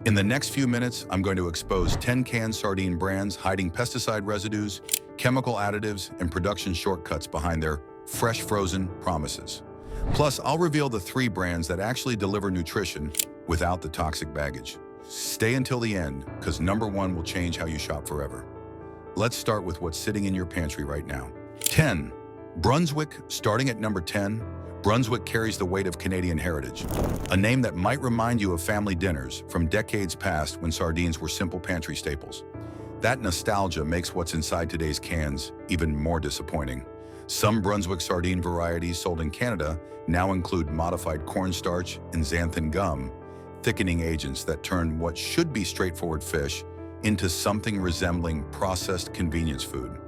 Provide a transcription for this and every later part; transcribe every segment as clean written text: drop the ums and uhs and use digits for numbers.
In the next few minutes, I'm going to expose 10 canned sardine brands hiding pesticide residues, chemical additives, and production shortcuts behind their fresh frozen promises. Plus, I'll reveal the 3 brands that actually deliver nutrition without the toxic baggage. Stay until the end, because number 1 will change how you shop forever. Let's start with what's sitting in your pantry right now. 10. Brunswick, starting at number 10. Brunswick carries the weight of Canadian heritage, a name that might remind you of family dinners from decades past when sardines were simple pantry staples. That nostalgia makes what's inside today's cans even more disappointing. Some Brunswick sardine varieties sold in Canada now include modified cornstarch and xanthan gum, thickening agents that turn what should be straightforward fish into something resembling processed convenience food.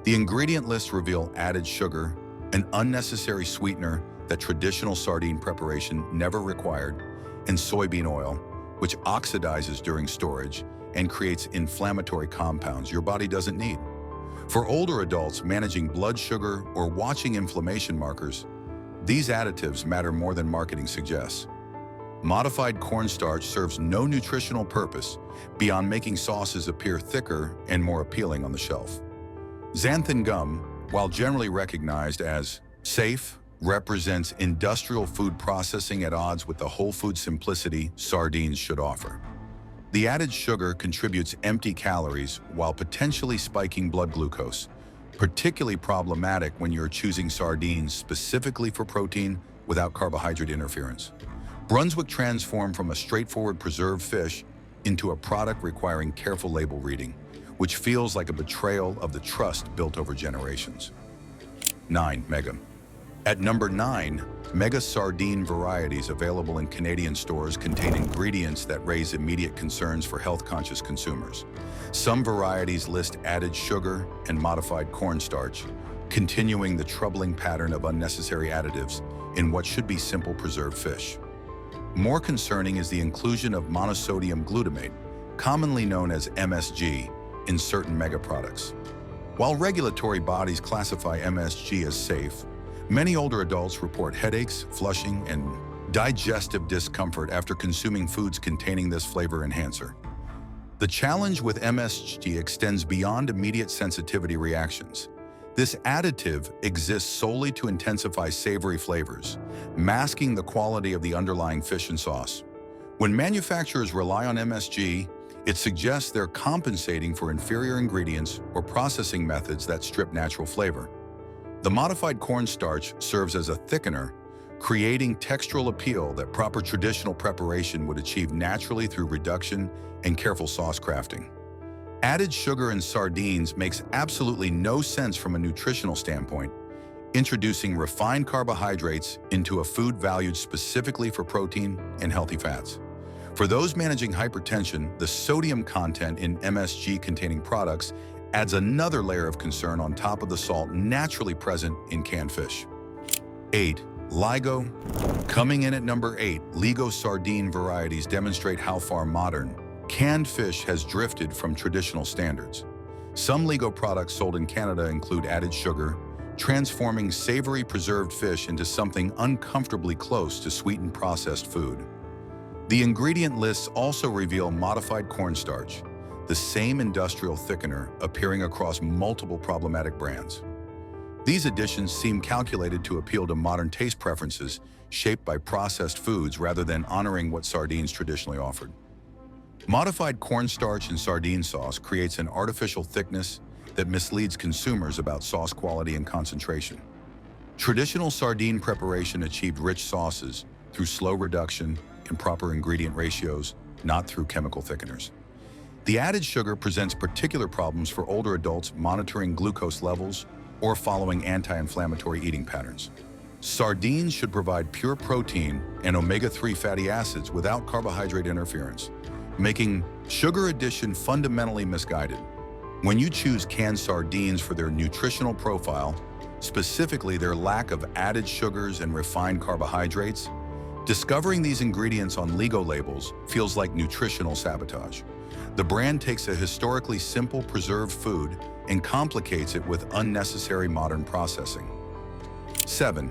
The ingredient lists reveal added sugar, an unnecessary sweetener that traditional sardine preparation never required, and soybean oil, which oxidizes during storage and creates inflammatory compounds your body doesn't need. For older adults managing blood sugar or watching inflammation markers, these additives matter more than marketing suggests. Modified cornstarch serves no nutritional purpose beyond making sauces appear thicker and more appealing on the shelf. Xanthan gum, while generally recognized as safe, represents industrial food processing at odds with the whole food simplicity sardines should offer. The added sugar contributes empty calories while potentially spiking blood glucose, particularly problematic when you're choosing sardines specifically for protein without carbohydrate interference. Brunswick transformed from a straightforward preserved fish into a product requiring careful label reading, which feels like a betrayal of the trust built over generations. 9. Mega. At number 9, Mega sardine varieties available in Canadian stores contain ingredients that raise immediate concerns for health-conscious consumers. Some varieties list added sugar and modified cornstarch, continuing the troubling pattern of unnecessary additives in what should be simple preserved fish. More concerning is the inclusion of monosodium glutamate, commonly known as MSG, in certain Mega products. While regulatory bodies classify MSG as safe, many older adults report headaches, flushing, and digestive discomfort after consuming foods containing this flavor enhancer. The challenge with MSG extends beyond immediate sensitivity reactions. This additive exists solely to intensify savory flavors, masking the quality of the underlying fish and sauce. When manufacturers rely on MSG, it suggests they're compensating for inferior ingredients or processing methods that strip natural flavor. The modified cornstarch serves as a thickener, creating textural appeal that proper traditional preparation would achieve naturally through reduction and careful sauce crafting. Added sugar in sardines makes absolutely no sense from a nutritional standpoint, introducing refined carbohydrates into a food valued specifically for protein and healthy fats. For those managing hypertension, the sodium content in MSG-containing products adds another layer of concern on top of the salt naturally present in canned fish. 8. LIGO. Coming in at number 8, LIGO sardine varieties demonstrate how far modern, canned fish has drifted from traditional standards. Some LIGO products sold in Canada include added sugar, transforming savory preserved fish into something uncomfortably close to sweetened processed food. The ingredient lists also reveal modified cornstarch, the same industrial thickener appearing across multiple problematic brands. These additions seem calculated to appeal to modern taste preferences shaped by processed foods rather than honoring what sardines traditionally offered. Modified cornstarch in sardine sauce creates an artificial thickness that misleads consumers about sauce quality and concentration. Traditional sardine preparation achieved rich sauces through slow reduction and proper ingredient ratios, not through chemical thickeners. The added sugar presents particular problems for older adults monitoring glucose levels or following anti-inflammatory eating patterns. Sardines should provide pure protein and omega-3 fatty acids without carbohydrate interference, making sugar addition fundamentally misguided. When you choose canned sardines for their nutritional profile, specifically their lack of added sugars and refined carbohydrates, discovering these ingredients on LIGO labels feels like nutritional sabotage. The brand takes a historically simple preserved food and complicates it with unnecessary modern processing. 7.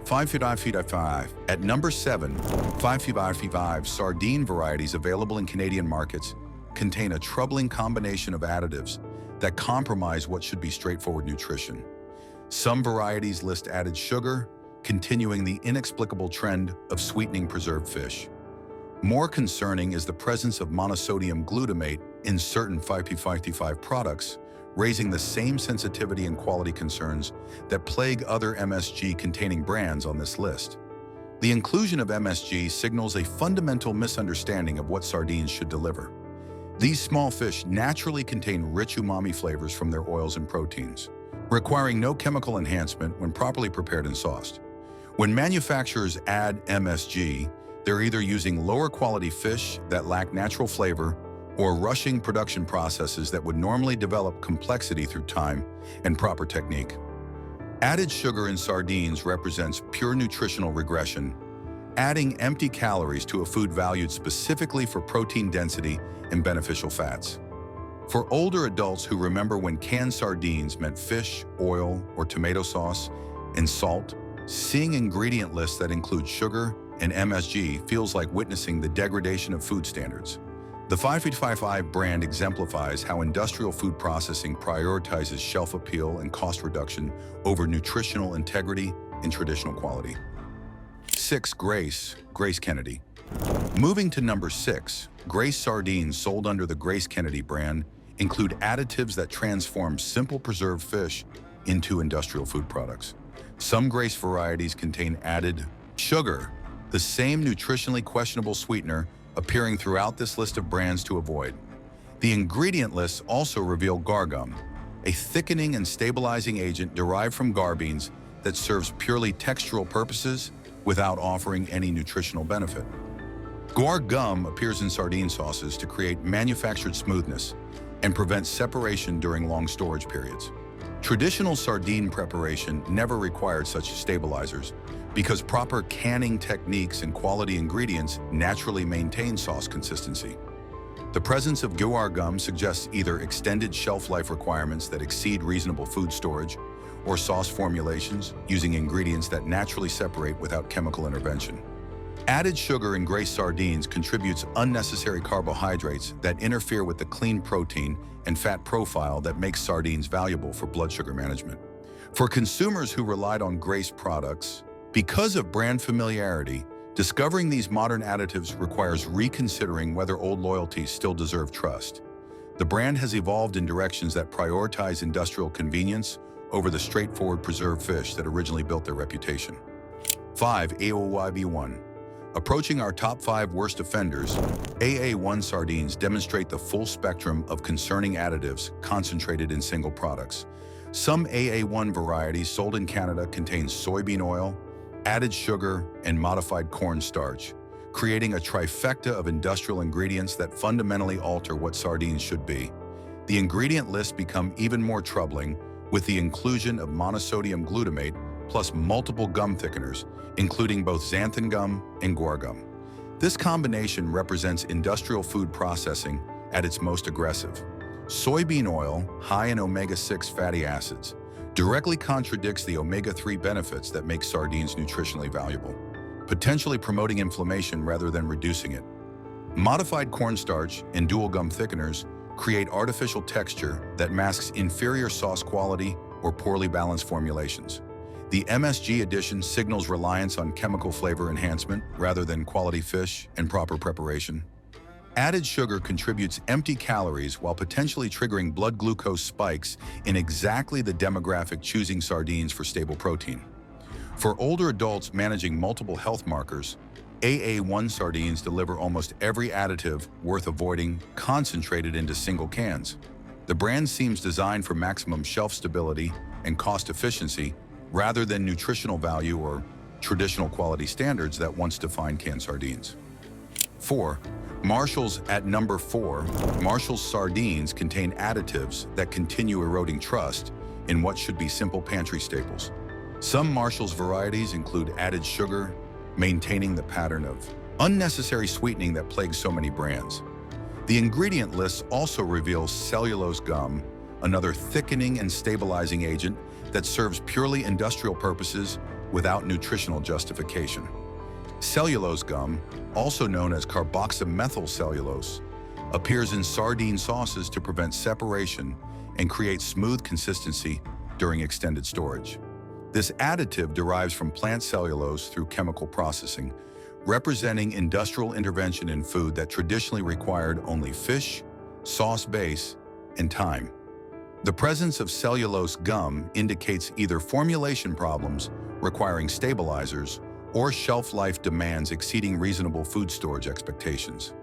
555. At number 7, 555 sardine varieties available in Canadian markets contain a troubling combination of additives that compromise what should be straightforward nutrition. Some varieties list added sugar, continuing the inexplicable trend of sweetening preserved fish. More concerning is the presence of monosodium glutamate in certain 555 products, raising the same sensitivity and quality concerns that plague other MSG-containing brands on this list. The inclusion of MSG signals a fundamental misunderstanding of what sardines should deliver. These small fish naturally contain rich umami flavors from their oils and proteins, requiring no chemical enhancement when properly prepared and sauced. When manufacturers add MSG, they're either using lower quality fish that lack natural flavor or rushing production processes that would normally develop complexity through time and proper technique. Added sugar in sardines represents pure nutritional regression, adding empty calories to a food valued specifically for protein density and beneficial fats. For older adults who remember when canned sardines meant fish, oil, or tomato sauce, and salt, seeing ingredient lists that include sugar and MSG feels like witnessing the degradation of food standards. The 555 brand exemplifies how industrial food processing prioritizes shelf appeal and cost reduction over nutritional integrity and traditional quality. 6. Grace Kennedy. Moving to number 6, Grace sardines sold under the Grace Kennedy brand include additives that transform simple preserved fish into industrial food products. Some Grace varieties contain added sugar, the same nutritionally questionable sweetener appearing throughout this list of brands to avoid. The ingredient lists also reveal guar gum, a thickening and stabilizing agent derived from guar beans that serves purely textural purposes without offering any nutritional benefit. Guar gum appears in sardine sauces to create manufactured smoothness and prevent separation during long storage periods. Traditional sardine preparation never required such stabilizers because proper canning techniques and quality ingredients naturally maintain sauce consistency. The presence of guar gum suggests either extended shelf life requirements that exceed reasonable food storage or sauce formulations using ingredients that naturally separate without chemical intervention. Added sugar in Grace sardines contributes unnecessary carbohydrates that interfere with the clean protein and fat profile that makes sardines valuable for blood sugar management. For consumers who relied on Grace products, because of brand familiarity, discovering these modern additives requires reconsidering whether old loyalties still deserve trust. The brand has evolved in directions that prioritize industrial convenience over the straightforward preserved fish that originally built their reputation. 5. AOYB1. Approaching our top 5 worst offenders, AA1 sardines demonstrate the full spectrum of concerning additives concentrated in single products. Some AA1 varieties sold in Canada contain soybean oil, added sugar, and modified cornstarch, creating a trifecta of industrial ingredients that fundamentally alter what sardines should be. The ingredient lists become even more troubling with the inclusion of monosodium glutamate plus multiple gum thickeners, including both xanthan gum and guar gum. This combination represents industrial food processing at its most aggressive. Soybean oil, high in omega-6 fatty acids, directly contradicts the omega-3 benefits that make sardines nutritionally valuable, potentially promoting inflammation rather than reducing it. Modified cornstarch and dual gum thickeners create artificial texture that masks inferior sauce quality or poorly balanced formulations. The MSG addition signals reliance on chemical flavor enhancement rather than quality fish and proper preparation. Added sugar contributes empty calories while potentially triggering blood glucose spikes in exactly the demographic choosing sardines for stable protein. For older adults managing multiple health markers, AA1 sardines deliver almost every additive worth avoiding concentrated into single cans. The brand seems designed for maximum shelf stability and cost efficiency rather than nutritional value or traditional quality standards that once defined canned sardines. 4. Marshall's. At number 4, Marshall's sardines contain additives that continue eroding trust in what should be simple pantry staples. Some Marshall's varieties include added sugar, maintaining the pattern of unnecessary sweetening that plagues so many brands. The ingredient list also reveals cellulose gum, another thickening and stabilizing agent that serves purely industrial purposes without nutritional justification. Cellulose gum, also known as carboxymethyl cellulose, appears in sardine sauces to prevent separation and create smooth consistency during extended storage. This additive derives from plant cellulose through chemical processing, representing industrial intervention in food that traditionally required only fish, sauce base, and time. The presence of cellulose gum indicates either formulation problems requiring stabilizers or shelf life demands exceeding reasonable food storage expectations.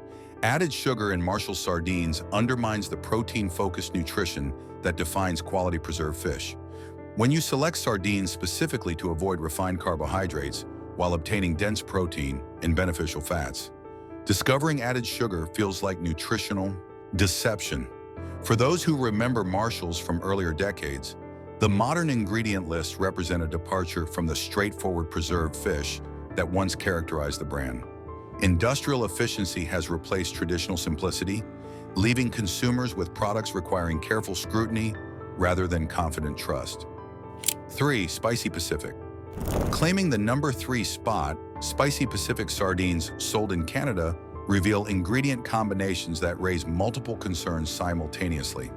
Added sugar in Marshall sardines undermines the protein-focused nutrition that defines quality preserved fish. When you select sardines specifically to avoid refined carbohydrates while obtaining dense protein and beneficial fats, discovering added sugar feels like nutritional deception. For those who remember Marshalls from earlier decades, the modern ingredient lists represent a departure from the straightforward preserved fish that once characterized the brand. Industrial efficiency has replaced traditional simplicity, leaving consumers with products requiring careful scrutiny rather than confident trust. 3. Spicy Pacific. Claiming the number 3 spot, Spicy Pacific sardines sold in Canada reveal ingredient combinations that raise multiple concerns simultaneously.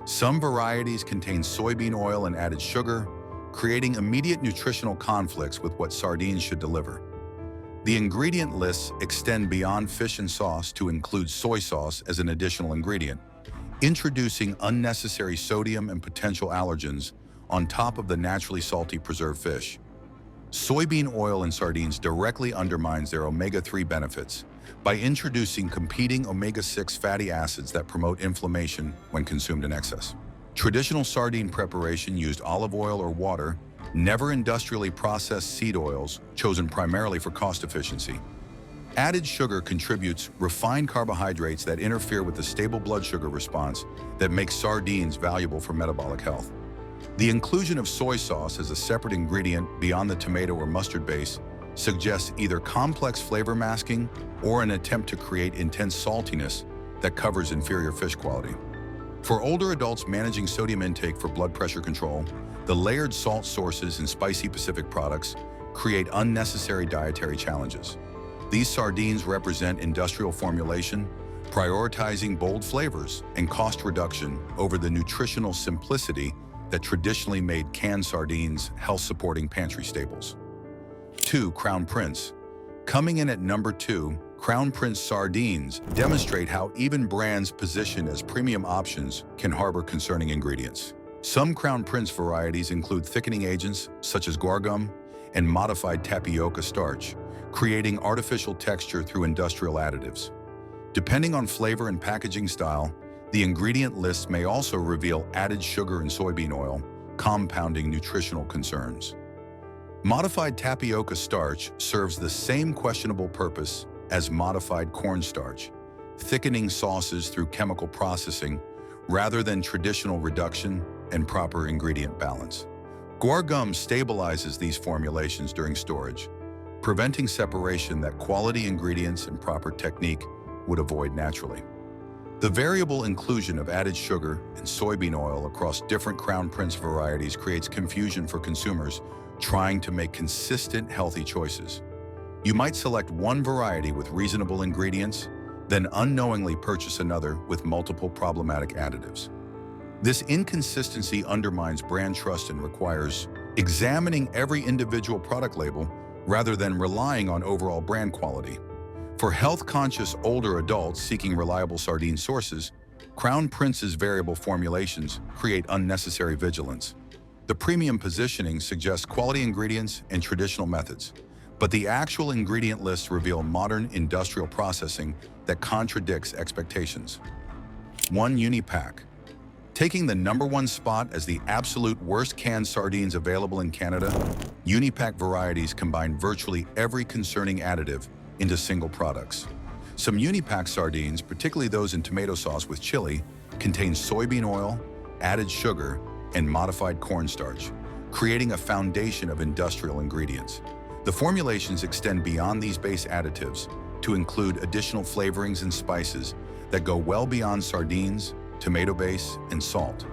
Some varieties contain soybean oil and added sugar, creating immediate nutritional conflicts with what sardines should deliver. The ingredient lists extend beyond fish and sauce to include soy sauce as an additional ingredient, introducing unnecessary sodium and potential allergens on top of the naturally salty preserved fish. Soybean oil in sardines directly undermines their omega-3 benefits by introducing competing omega-6 fatty acids that promote inflammation when consumed in excess. Traditional sardine preparation used olive oil or water, never industrially processed seed oils chosen primarily for cost efficiency. Added sugar contributes refined carbohydrates that interfere with the stable blood sugar response that makes sardines valuable for metabolic health. The inclusion of soy sauce as a separate ingredient beyond the tomato or mustard base suggests either complex flavor masking or an attempt to create intense saltiness that covers inferior fish quality. For older adults managing sodium intake for blood pressure control, the layered salt sources in Spicy Pacific products create unnecessary dietary challenges. These sardines represent industrial formulation, prioritizing bold flavors and cost reduction over the nutritional simplicity that traditionally made canned sardines health-supporting pantry staples. 2. Crown Prince. Coming in at number 2, Crown Prince sardines demonstrate how even brands positioned as premium options can harbor concerning ingredients. Some Crown Prince varieties include thickening agents such as guar gum and modified tapioca starch, creating artificial texture through industrial additives. Depending on flavor and packaging style, the ingredient list may also reveal added sugar and soybean oil, compounding nutritional concerns. Modified tapioca starch serves the same questionable purpose as modified cornstarch, thickening sauces through chemical processing rather than traditional reduction and proper ingredient balance. Guar gum stabilizes these formulations during storage, preventing separation that quality ingredients and proper technique would avoid naturally. The variable inclusion of added sugar and soybean oil across different Crown Prince varieties creates confusion for consumers trying to make consistent, healthy choices. You might select one variety with reasonable ingredients, then unknowingly purchase another with multiple problematic additives. This inconsistency undermines brand trust and requires examining every individual product label rather than relying on overall brand quality. For health-conscious older adults seeking reliable sardine sources, Crown Prince's variable formulations create unnecessary vigilance. The premium positioning suggests quality ingredients and traditional methods, but the actual ingredient lists reveal modern industrial processing that contradicts expectations. 1. Unipack. Taking the number 1 spot as the absolute worst canned sardines available in Canada, Unipack varieties combine virtually every concerning additive into single products. Some Unipack sardines, particularly those in tomato sauce with chili, contain soybean oil, added sugar, and modified cornstarch, creating a foundation of industrial ingredients. The formulations extend beyond these base additives to include additional flavorings and spices that go well beyond sardines, tomato base, and salt.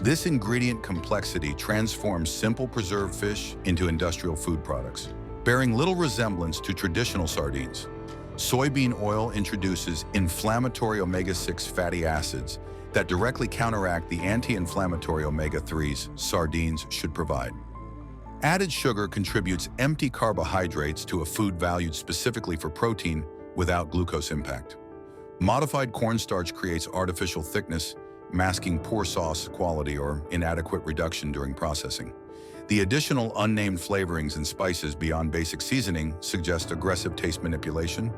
This ingredient complexity transforms simple preserved fish into industrial food products, bearing little resemblance to traditional sardines. Soybean oil introduces inflammatory omega-6 fatty acids that directly counteract the anti-inflammatory omega-3s sardines should provide. Added sugar contributes empty carbohydrates to a food valued specifically for protein without glucose impact. Modified cornstarch creates artificial thickness, masking poor sauce quality or inadequate reduction during processing. The additional unnamed flavorings and spices beyond basic seasoning suggest aggressive taste manipulation,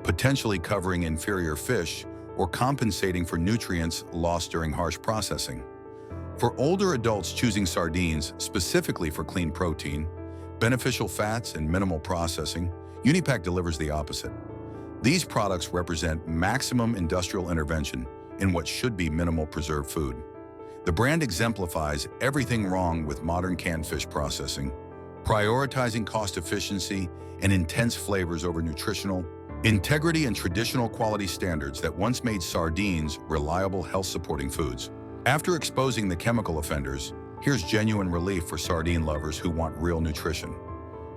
potentially covering inferior fish or compensating for nutrients lost during harsh processing. For older adults choosing sardines specifically for clean protein, beneficial fats, and minimal processing, Unipack delivers the opposite. These products represent maximum industrial intervention in what should be minimal preserved food. The brand exemplifies everything wrong with modern canned fish processing, prioritizing cost efficiency and intense flavors over nutritional integrity and traditional quality standards that once made sardines reliable health-supporting foods. After exposing the chemical offenders, here's genuine relief for sardine lovers who want real nutrition.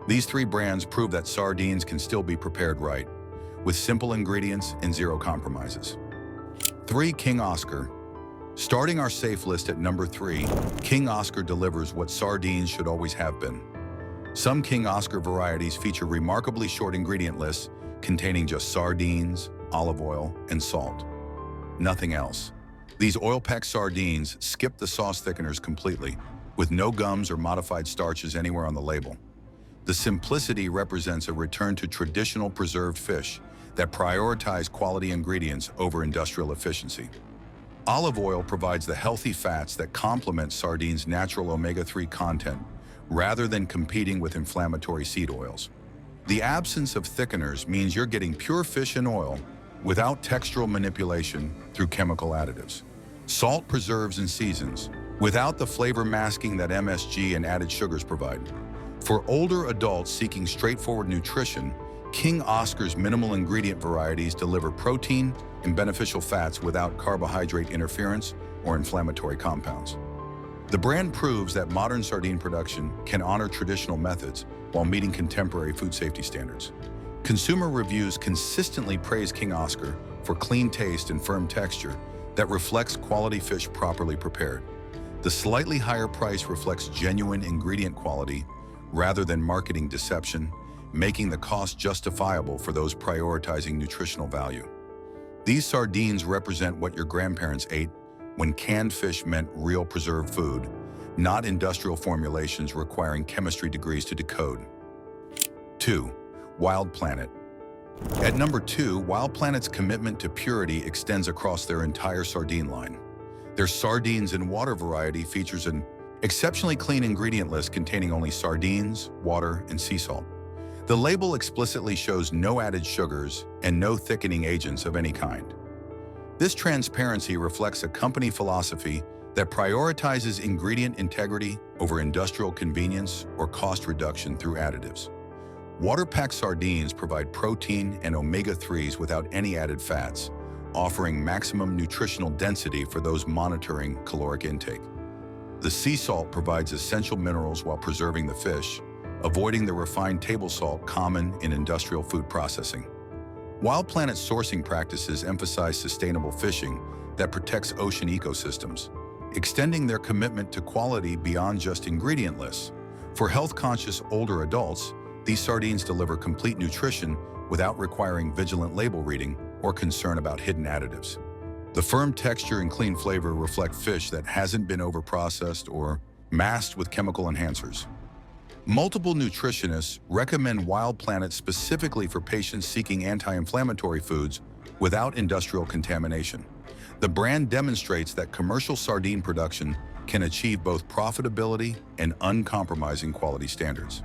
These three brands prove that sardines can still be prepared right, with simple ingredients and zero compromises. 3. King Oscar. Starting our safe list at number 3, King Oscar delivers what sardines should always have been. Some King Oscar varieties feature remarkably short ingredient lists containing just sardines, olive oil, and salt. Nothing else. These oil-packed sardines skip the sauce thickeners completely, with no gums or modified starches anywhere on the label. The simplicity represents a return to traditional preserved fish that prioritize quality ingredients over industrial efficiency. Olive oil provides the healthy fats that complement sardines' natural omega-3 content rather than competing with inflammatory seed oils. The absence of thickeners means you're getting pure fish and oil without textural manipulation through chemical additives. Salt preserves and seasons without the flavor masking that MSG and added sugars provide. For older adults seeking straightforward nutrition, King Oscar's minimal ingredient varieties deliver protein and beneficial fats without carbohydrate interference or inflammatory compounds. The brand proves that modern sardine production can honor traditional methods while meeting contemporary food safety standards. Consumer reviews consistently praise King Oscar for clean taste and firm texture that reflects quality fish properly prepared. The slightly higher price reflects genuine ingredient quality rather than marketing deception, making the cost justifiable for those prioritizing nutritional value. These sardines represent what your grandparents ate when canned fish meant real preserved food, not industrial formulations requiring chemistry degrees to decode. 2. Wild Planet. At number 2, Wild Planet's commitment to purity extends across their entire sardine line. Their sardines in water variety features an exceptionally clean ingredient list containing only sardines, water, and sea salt. The label explicitly shows no added sugars and no thickening agents of any kind. This transparency reflects a company philosophy that prioritizes ingredient integrity over industrial convenience or cost reduction through additives. Water-packed sardines provide protein and omega-3s without any added fats, offering maximum nutritional density for those monitoring caloric intake. The sea salt provides essential minerals while preserving the fish, avoiding the refined table salt common in industrial food processing. Wild Planet sourcing practices emphasize sustainable fishing that protects ocean ecosystems, extending their commitment to quality beyond just ingredient lists. For health-conscious older adults, these sardines deliver complete nutrition without requiring vigilant label reading or concern about hidden additives. The firm texture and clean flavor reflect fish that hasn't been overprocessed or masked with chemical enhancers. Multiple nutritionists recommend Wild Planet specifically for patients seeking anti-inflammatory foods without industrial contamination. The brand demonstrates that commercial sardine production can achieve both profitability and uncompromising quality standards.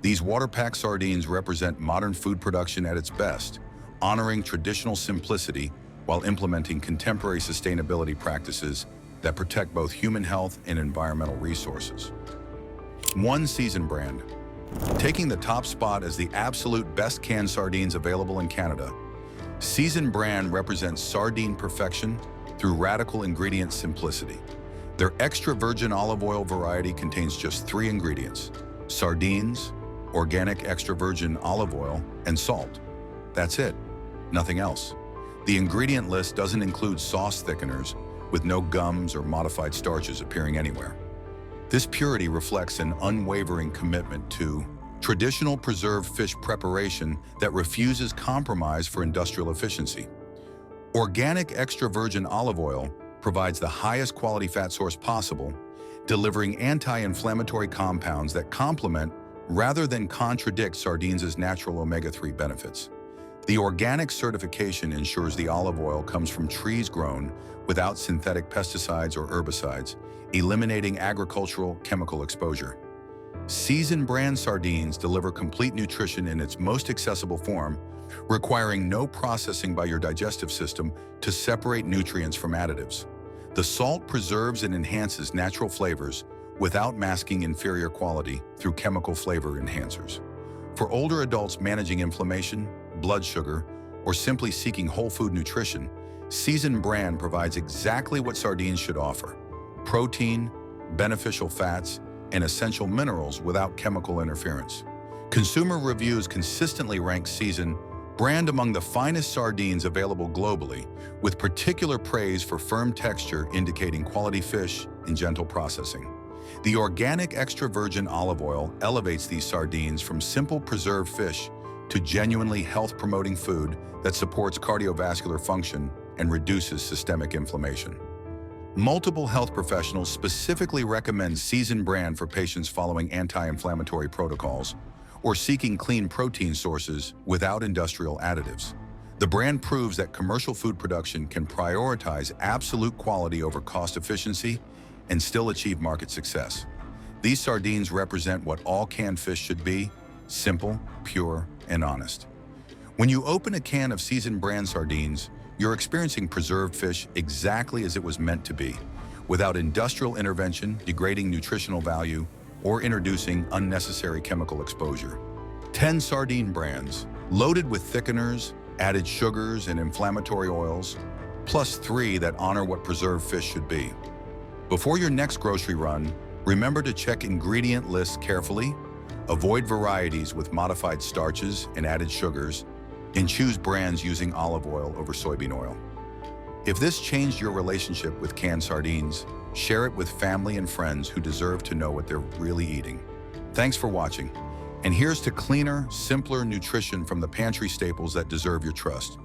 These water-packed sardines represent modern food production at its best, honoring traditional simplicity while implementing contemporary sustainability practices that protect both human health and environmental resources. 1 Season Brand. Taking the top spot as the absolute best canned sardines available in Canada, Season Brand represents sardine perfection through radical ingredient simplicity. Their extra virgin olive oil variety contains just 3 ingredients: sardines, organic extra virgin olive oil, and salt. That's it, nothing else. The ingredient list doesn't include sauce thickeners, with no gums or modified starches appearing anywhere. This purity reflects an unwavering commitment to traditional preserved fish preparation that refuses compromise for industrial efficiency. Organic extra virgin olive oil provides the highest quality fat source possible, delivering anti-inflammatory compounds that complement rather than contradict sardines' natural omega-3 benefits. The organic certification ensures the olive oil comes from trees grown without synthetic pesticides or herbicides, eliminating agricultural chemical exposure. Seasoned brand sardines deliver complete nutrition in its most accessible form, requiring no processing by your digestive system to separate nutrients from additives. The salt preserves and enhances natural flavors without masking inferior quality through chemical flavor enhancers. For older adults managing inflammation, blood sugar, or simply seeking whole food nutrition, Seasoned Brand provides exactly what sardines should offer: protein, beneficial fats, and essential minerals without chemical interference. Consumer reviews consistently rank Seasoned Brand among the finest sardines available globally, with particular praise for firm texture indicating quality fish and gentle processing. The organic extra virgin olive oil elevates these sardines from simple preserved fish to genuinely health-promoting food that supports cardiovascular function and reduces systemic inflammation. Multiple health professionals specifically recommend Seasoned Brand for patients following anti-inflammatory protocols or seeking clean protein sources without industrial additives. The brand proves that commercial food production can prioritize absolute quality over cost efficiency and still achieve market success. These sardines represent what all canned fish should be: simple, pure, and honest. When you open a can of Seasoned Brand sardines, you're experiencing preserved fish exactly as it was meant to be, without industrial intervention degrading nutritional value or introducing unnecessary chemical exposure. 10 sardine brands, loaded with thickeners, added sugars, and inflammatory oils, plus 3 that honor what preserved fish should be. Before your next grocery run, remember to check ingredient lists carefully, avoid varieties with modified starches and added sugars, and choose brands using olive oil over soybean oil. If this changed your relationship with canned sardines, share it with family and friends who deserve to know what they're really eating. Thanks for watching, and here's to cleaner, simpler nutrition from the pantry staples that deserve your trust.